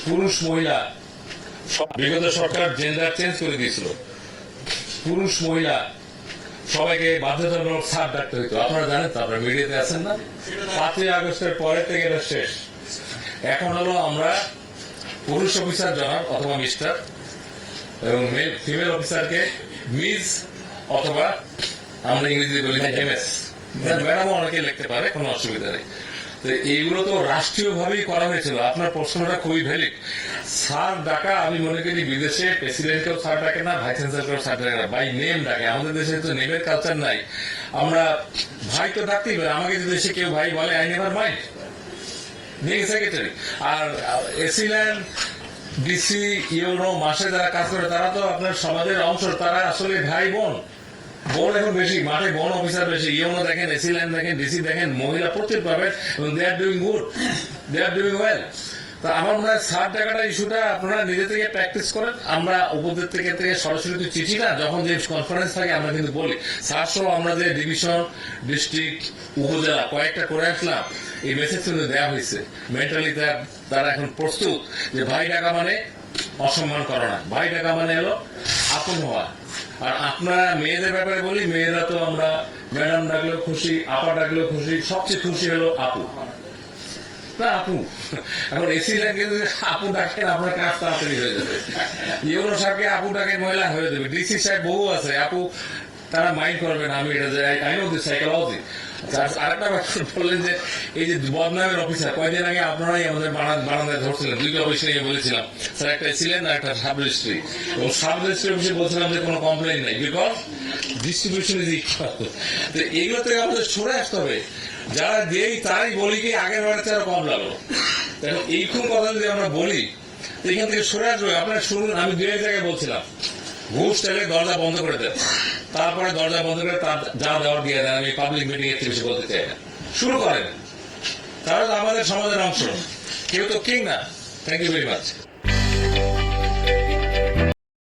পুরুষ মহিলা বিগত সরকার জেন্ডার চেঞ্জ করে দিয়েছিল। পুরুষ মহিলা সবাইকে বাধ্যতামূলক স্যার ডাকতে হইতো। আপনারা জানেন তো, আপনারা মিডিয়াতে আছেন না? 5ই আগস্টের পরে থেকে এটা শেষ। এখন হলো আমরা পুরুষ অফিসার জনাব অথবা মিস্টার এবং ফিমেল অফিসারকে মিস অথবা আমরা ইংরেজিতে বলি MS। ম্যাডামও অনেকে লিখতে পারে, কোনো অসুবিধা নেই। তো এইগুলো তো রাষ্ট্রীয় ভাবেই করা হয়েছিল। আপনার প্রশ্নটা খুবই ভ্যালিড। স্যার ডাকা আমি মনে করি বিদেশে প্রেসিডেন্টকেও স্যার ডাকে না, ভাইস চ্যান্সেলরকেও স্যার ডাকে না, বাই নেম ডাকে। আমাদের দেশে তো নেমের কালচার নাই। আমরা ভাই তো ডাকতেই পারি। আমাকে যদি দেশে কেউ ভাই বলে I never mind, being secretary. আর এসিল্যান্ড ডিসি ইউনো মাসে যারা কাজ করে তারা তো আপনার সমাজের অংশ, তারা আসলে ভাই বোন। বোন এখন বেশি, মাঠে বোন অফিসার বেশি। ইউনো দেখেন, এসিল্যান্ড দেখেন, ডিসি দেখেন, মহিলা প্রচুর পাবেন এবং they are doing good, they are doing well. তো আমার মনে হয় স্যার টাকাটা ইস্যুটা আপনারা নিজে থেকে প্র্যাকটিস করেন। আমরা উপদের থেকে সরাসরি তো চিঠি না, যখন যে কনফারেন্স থাকে আমরা কিন্তু বলি স্যার সহ আমরা যে ডিভিশন, ডিস্ট্রিক্ট, উপজেলা কয়েকটা করে আসলাম, এই মেসেজ কিন্তু দেওয়া হয়েছে। মেন্টালি তারা এখন প্রস্তুত যে ভাই টাকা মানে অসম্মান করো না, ভাই টাকা মানে এলো আপন হওয়া। আর আপনারা মেয়েদের ব্যাপারে বলি, মেয়েরা তো আমরা ম্যাডাম ডাকলেও খুশি, আপা ডাকলেও খুশি, সবচেয়ে খুশি হলো আপু না আপু। এখন এসি লাগে যদি আপু ডাকেন আপনার কাজ তাড়াতাড়ি হয়ে যাবে। ইউনো সাহেবকে আপু ডাকে মহিলা হয়ে যাবে। ডিসি সাহেব বহু আছে আপু, তারা মাইন্ড করবেন। আমি এটা আই নো দিস সাইকোলজি। আরেকটা ব্যাপার বললেন যে এই যে বদনামের অফিসার, কয়েকদিন আগে আপনারাই আমাদের বারান্দায় ধরছিলেন, দুইটা অফিস নিয়ে বলেছিলাম স্যার, একটা ছিলেন আর একটা সাব রেজিস্ট্রি। এবং সাব রেজিস্ট্রি অফিসে বলছিলাম যে কোনো কমপ্লেন নেই, বিকজ ডিস্ট্রিবিউশন ইজ ইকুয়াল। তো এইগুলো থেকে আমাদের সরে আসতে হবে। যারা দেই তারাই বলি কি আগের বারের চেয়ে আরো কম লাগলো। এখন এইরকম কথা যদি আমরা বলি তো এখান থেকে সরে আসবে। আপনারা শুনুন, আমি দু এক জায়গায় বলছিলাম ঘুষ চাইলে দরজা বন্ধ করে দেন, তারপরে দরজা বন্ধ করে তার যা দেওয়ার দিয়ে দেন। আমি পাবলিক মিটিং এর বেশি বলতে চাই না। শুরু করেন, তারা আমাদের সমাজের অংশ, কেউ তো কিং না। Thank you very much.